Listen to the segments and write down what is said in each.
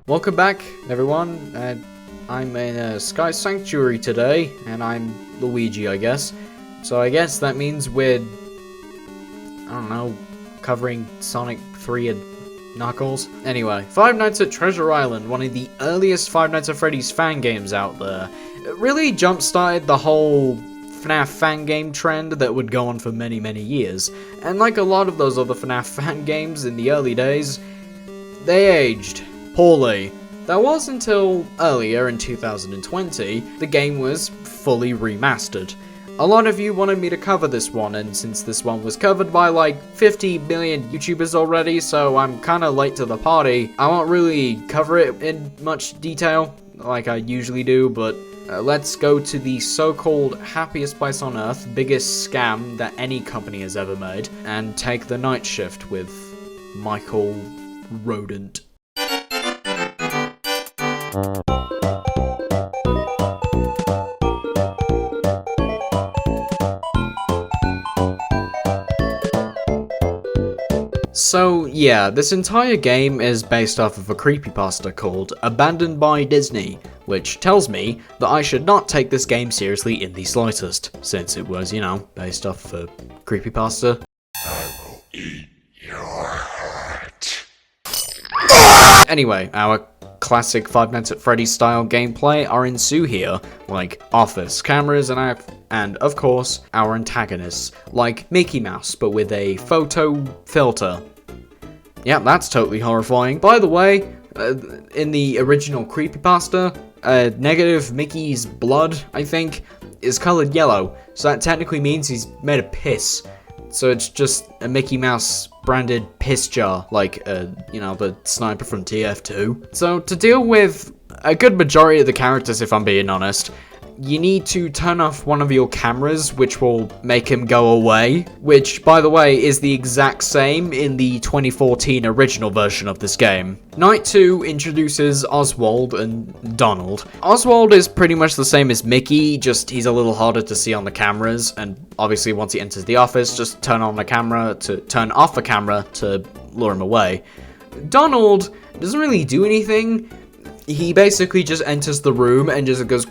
Welcome back, everyone. I'm in a Sky Sanctuary today, and I'm Luigi, I guess. So I guess that means we're, I don't know, covering Sonic 3 and Knuckles. Anyway, Five Nights at Treasure Island, one of the earliest Five Nights at Freddy's fan games out there. It really jump-started the whole FNaF fan game trend that would go on for many, many years. And like a lot of those other FNaF fan games in the early days, they aged poorly. That was until earlier in 2020, the game was fully remastered. A lot of you wanted me to cover this one, and since this one was covered by like 50 million YouTubers already, so I'm kinda late to the party, I won't really cover it in much detail like I usually do, but let's go to the so-called happiest place on earth, biggest scam that any company has ever made, and take the night shift with Michael Rodent. So yeah, this entire game is based off of a creepypasta called Abandoned by Disney, which tells me that I should not take this game seriously in the slightest, since it was, you know, based off of a creepypasta. I will eat your heart. Anyway, our classic Five Nights at Freddy's style gameplay are ensue here, like office cameras and of course our antagonists, like Mickey Mouse but with a photo filter. Yeah, that's totally horrifying. By the way, in the original creepypasta, negative Mickey's blood, I think, is colored yellow, so that technically means he's made of piss. So it's just a Mickey Mouse branded piss jar, like, you know, the sniper from TF2. So to deal with a good majority of the characters, if I'm being honest, you need to turn off one of your cameras, which will make him go away, which, by the way, is the exact same in the 2014 original version of this game. Night 2 introduces Oswald and Donald. Oswald is pretty much the same as Mickey, just he's a little harder to see on the cameras, and obviously once he enters the office, just turn off the camera to lure him away. Donald doesn't really do anything. He basically just enters the room and just goes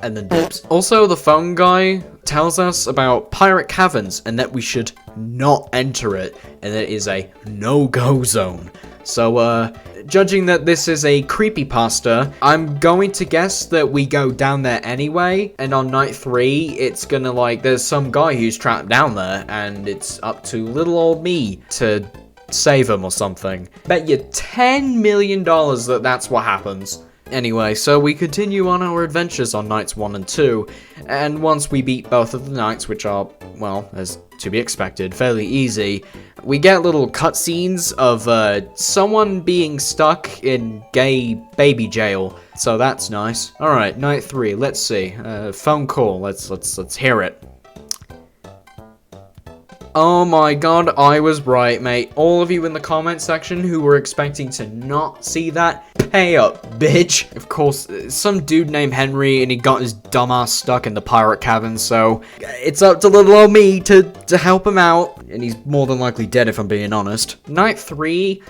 and then dips. Also, the phone guy tells us about pirate caverns and that we should not enter it, and that it is a no-go zone. So, judging that this is a creepypasta, I'm going to guess that we go down there anyway, and on night 3, it's gonna there's some guy who's trapped down there, and it's up to little old me to save him or something. Bet you $10 million that that's what happens. Anyway, so we continue on our adventures on nights 1 and 2, and once we beat both of the nights, which are, well, as to be expected, fairly easy, we get little cutscenes of someone being stuck in gay baby jail, so that's nice. Alright, night 3, let's see, phone call, let's hear it. Oh my god, I was right, mate. All of you in the comment section who were expecting to not see that, pay up, bitch. Of course, some dude named Henry, and he got his dumbass stuck in the pirate cavern, so it's up to little old me to help him out. And he's more than likely dead, if I'm being honest. Night 3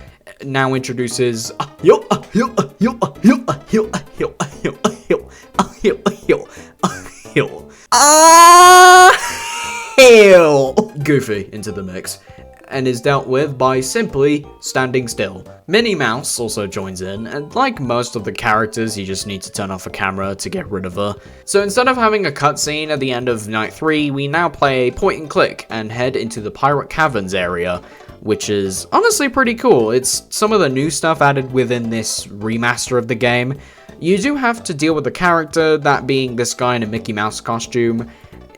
now introduces Goofy into the mix, and is dealt with by simply standing still. Minnie Mouse also joins in, and like most of the characters, you just need to turn off a camera to get rid of her. So instead of having a cutscene at the end of night 3, we now play point and click and head into the Pirate Caverns area, which is honestly pretty cool. It's some of the new stuff added within this remaster of the game. You do have to deal with the character, that being this guy in a Mickey Mouse costume,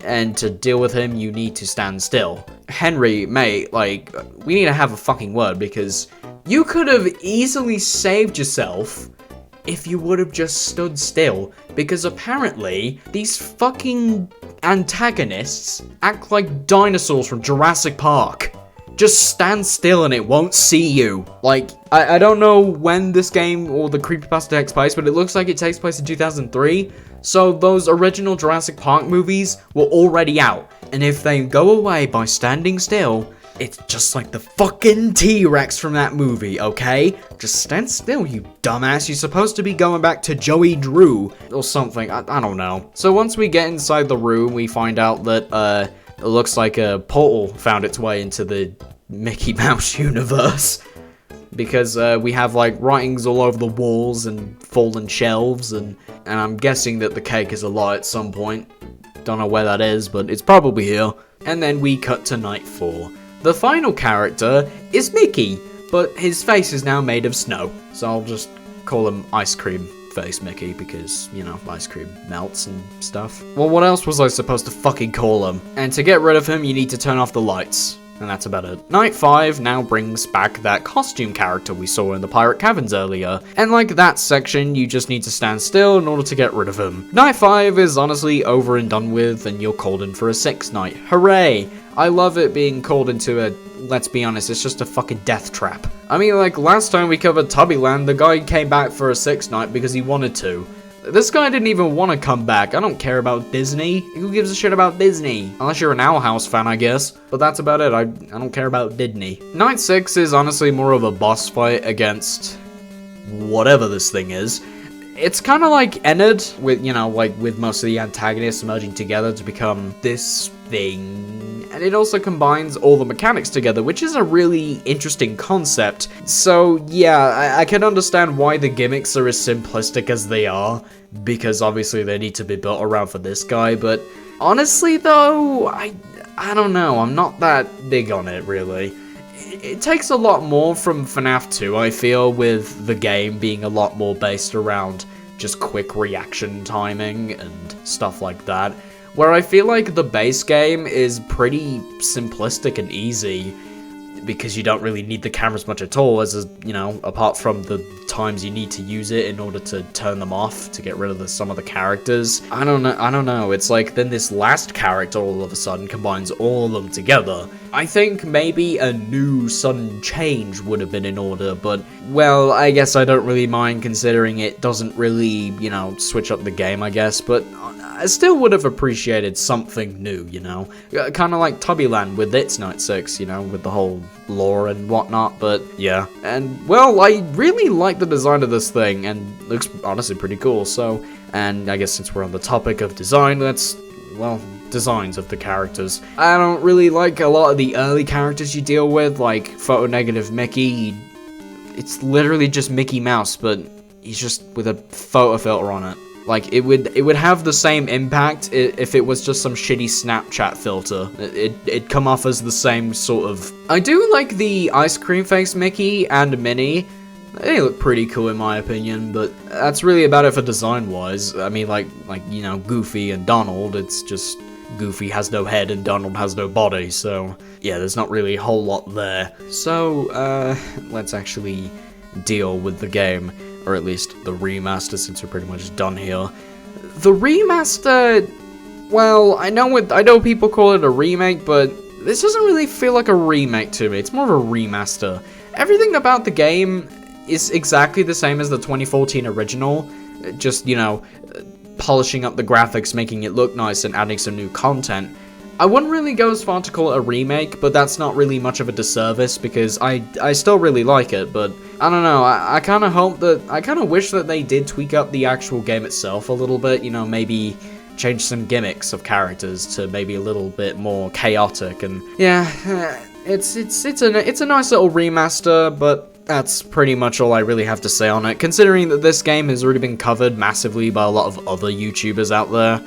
and to deal with him, you need to stand still. Henry, mate, we need to have a fucking word, because you could have easily saved yourself if you would have just stood still, because apparently, these fucking antagonists act like dinosaurs from Jurassic Park. just stand still and it won't see you. Like, I don't know when this game or the Creepypasta takes place, but it looks like it takes place in 2003. So those original Jurassic Park movies were already out. And if they go away by standing still, it's just like the fucking T-Rex from that movie, okay? Just stand still, you dumbass. You're supposed to be going back to Joey Drew or something. I don't know. So once we get inside the room, we find out that, it looks like a portal found its way into the Mickey Mouse universe. Because, we have, like, writings all over the walls and fallen shelves, and I'm guessing that the cake is a lie at some point. Don't know where that is, but it's probably here. And then we cut to night 4. The final character is Mickey, but his face is now made of snow. So I'll just call him Ice Cream Face Mickey because, you know, ice cream melts and stuff. Well, what else was I supposed to fucking call him? And to get rid of him, you need to turn off the lights. And that's about it. Night 5 now brings back that costume character we saw in the Pirate Caverns earlier. And like that section, you just need to stand still in order to get rid of him. Night 5 is honestly over and done with, and you're called in for a 6th night. Hooray! I love it being called into a, let's be honest, it's just a fucking death trap. I mean, like, last time we covered Tubbyland, the guy came back for a 6th night because he wanted to. This guy didn't even want to come back. I don't care about Disney. Who gives a shit about Disney? Unless you're an Owl House fan, I guess. But that's about it. I don't care about Disney. Night 6 is honestly more of a boss fight against whatever this thing is. It's kind of like Ennard, with, you know, like with most of the antagonists merging together to become this thing. And it also combines all the mechanics together, which is a really interesting concept. So yeah, I can understand why the gimmicks are as simplistic as they are, because obviously they need to be built around for this guy, but honestly though, I don't know, I'm not that big on it really. It takes a lot more from FNaF 2, I feel, with the game being a lot more based around just quick reaction timing and stuff like that. Where I feel like the base game is pretty simplistic and easy, because you don't really need the cameras much at all, as you know, apart from the times you need to use it in order to turn them off to get rid of some of the characters. I don't know, it's like then this last character all of a sudden combines all of them together. I think maybe a new sudden change would have been in order, but, well, I guess I don't really mind considering it doesn't really, you know, switch up the game, I guess, but I still would have appreciated something new, you know? Kind of like Tubbyland with its Night 6, you know, with the whole lore and whatnot, but yeah. And, well, I really like the design of this thing, and it looks honestly pretty cool, so, and I guess since we're on the topic of design, let's, well, designs of the characters. I don't really like a lot of the early characters you deal with, like Photo Negative Mickey. It's literally just Mickey Mouse, but he's just with a photo filter on it. Like, it would have the same impact if it was just some shitty Snapchat filter. It'd come off as the same sort of... I do like the Ice Cream Face Mickey and Minnie. They look pretty cool in my opinion, but that's really about it for design-wise. I mean, like, you know, Goofy and Donald, it's just Goofy has no head and Donald has no body, so yeah, there's not really a whole lot there. So, let's actually deal with the game. Or at least the remaster, since we're pretty much done here. The remaster, well, I know people call it a remake, but this doesn't really feel like a remake to me. It's more of a remaster. Everything about the game is exactly the same as the 2014 original, just, you know, polishing up the graphics, making it look nice, and adding some new content. I wouldn't really go as far to call it a remake, but that's not really much of a disservice, because I still really like it, but I don't know, I kind of wish that they did tweak up the actual game itself a little bit, you know, maybe change some gimmicks of characters to maybe a little bit more chaotic, and yeah, it's a nice little remaster, but that's pretty much all I really have to say on it, considering that this game has already been covered massively by a lot of other YouTubers out there.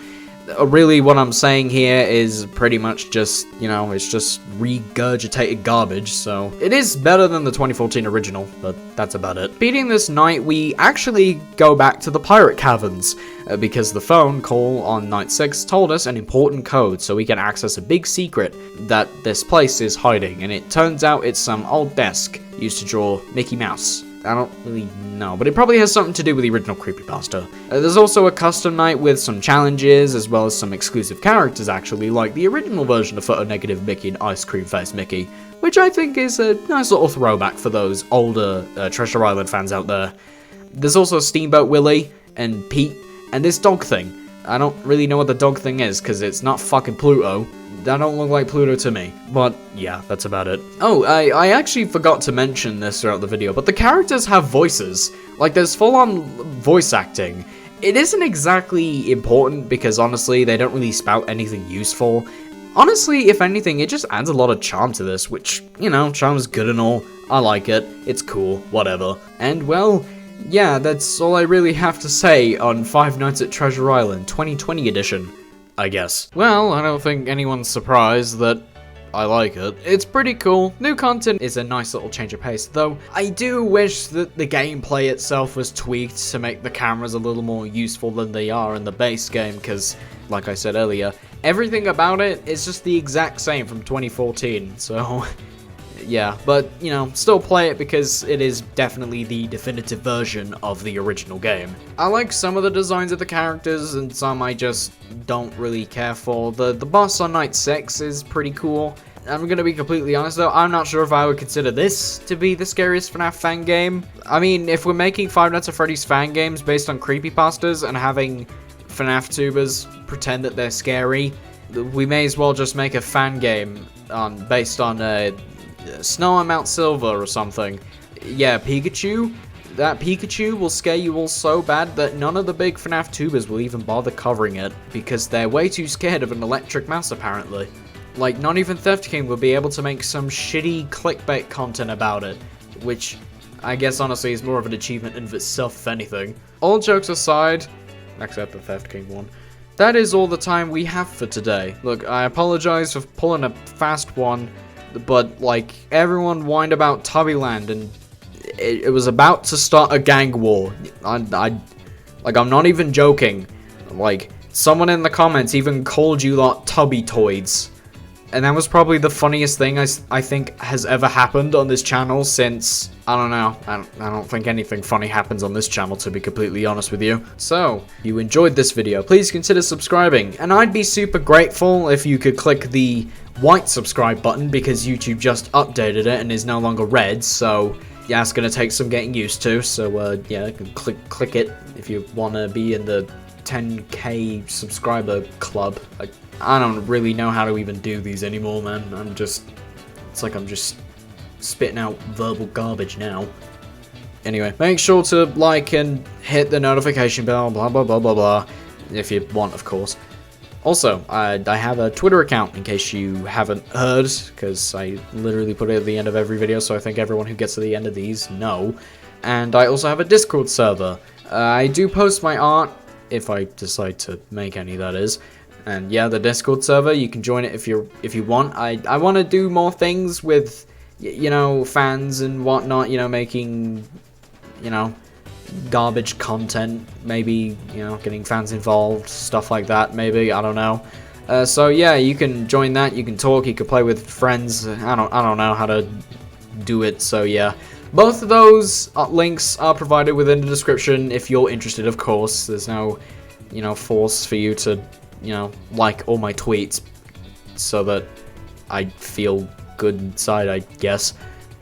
Really, what I'm saying here is pretty much just, you know, it's just regurgitated garbage, so it is better than the 2014 original, but that's about it. Beating this night, we actually go back to the Pirate Caverns, because the phone call on Night 6 told us an important code so we can access a big secret that this place is hiding, and it turns out it's some old desk used to draw Mickey Mouse. I don't really know, but it probably has something to do with the original Creepypasta. There's also a custom night with some challenges, as well as some exclusive characters actually, like the original version of Photo Negative Mickey and Ice Cream Face Mickey, which which I think is a nice little throwback for those older Treasure Island fans out there. There's also Steamboat Willie and Pete, and this dog thing. I don't really know what the dog thing is, because it's not fucking Pluto. That don't look like Pluto to me. But, yeah, that's about it. Oh, I actually forgot to mention this throughout the video, but the characters have voices. Like, there's full-on voice acting. It isn't exactly important, because honestly, they don't really spout anything useful. Honestly, if anything, it just adds a lot of charm to this, which, you know, charm's good and all. I like it. It's cool. Whatever. And, well, yeah, that's all I really have to say on Five Nights at Treasure Island 2020 edition, I guess. Well, I don't think anyone's surprised that I like it. It's pretty cool. New content is a nice little change of pace, though I do wish that the gameplay itself was tweaked to make the cameras a little more useful than they are in the base game, because, like I said earlier, everything about it is just the exact same from 2014, so... yeah, but, you know, still play it because it is definitely the definitive version of the original game. I like some of the designs of the characters, and some I just don't really care for. The boss on Night 6 is pretty cool. I'm gonna be completely honest though, I'm not sure if I would consider this to be the scariest FNaF fan game. I mean, if we're making Five Nights at Freddy's fan games based on creepypastas and having FNaF tubers pretend that they're scary, we may as well just make a fan game based on Snow on Mount Silver or something. Yeah, Pikachu. That Pikachu will scare you all so bad that none of the big FNaF tubers will even bother covering it, because they're way too scared of an electric mouse apparently. Like, not even Theft King will be able to make some shitty clickbait content about it, which I guess honestly is more of an achievement in itself if anything. All jokes aside, except the Theft King one, that is all the time we have for today. Look, I apologize for pulling a fast one, but, like, everyone whined about Tubbyland, and it was about to start a gang war. I'm not even joking. Like, someone in the comments even called you lot Tubby-toids. And that was probably the funniest thing I think has ever happened on this channel since, I don't know, I don't think anything funny happens on this channel, to be completely honest with you. So, if you enjoyed this video, please consider subscribing, and I'd be super grateful if you could click the white subscribe button, because YouTube just updated it and is no longer red, so yeah, it's gonna take some getting used to, so yeah, you can click it if you wanna be in the 10k subscriber club. I don't really know how to even do these anymore, man. It's like I'm just spitting out verbal garbage now. Anyway, make sure to like and hit the notification bell, blah blah blah blah blah, if you want, of course. Also, I have a Twitter account, in case you haven't heard, because I literally put it at the end of every video, so I think everyone who gets to the end of these know. And I also have a Discord server. I do post my art, if I decide to make any, that is. And yeah, the Discord server, you can join it if you want. I want to do more things with, you know, fans and whatnot, you know, making, you know, garbage content, maybe, you know, getting fans involved, stuff like that, maybe, I don't know. So yeah, you can join that, you can talk, you can play with friends. I don't know how to do it, so yeah. Both of those links are provided within the description if you're interested, of course. There's no, you know, force for you to, you know, like all my tweets so that I feel good inside, I guess.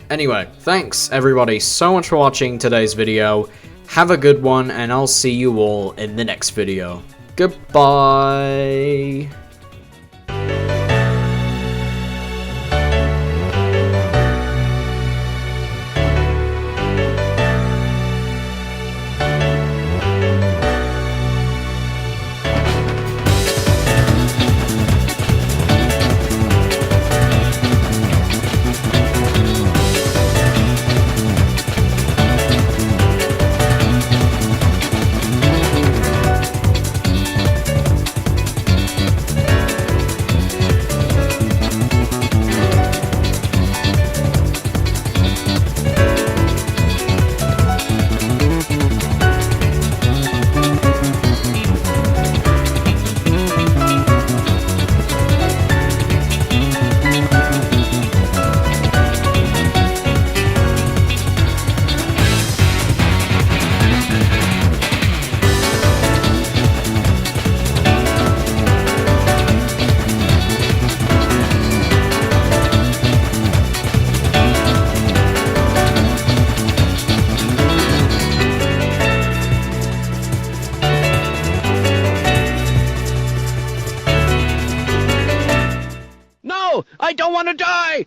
Anyway, thanks everybody so much for watching today's video. Have a good one, and I'll see you all in the next video. Goodbye! No! I don't want to die!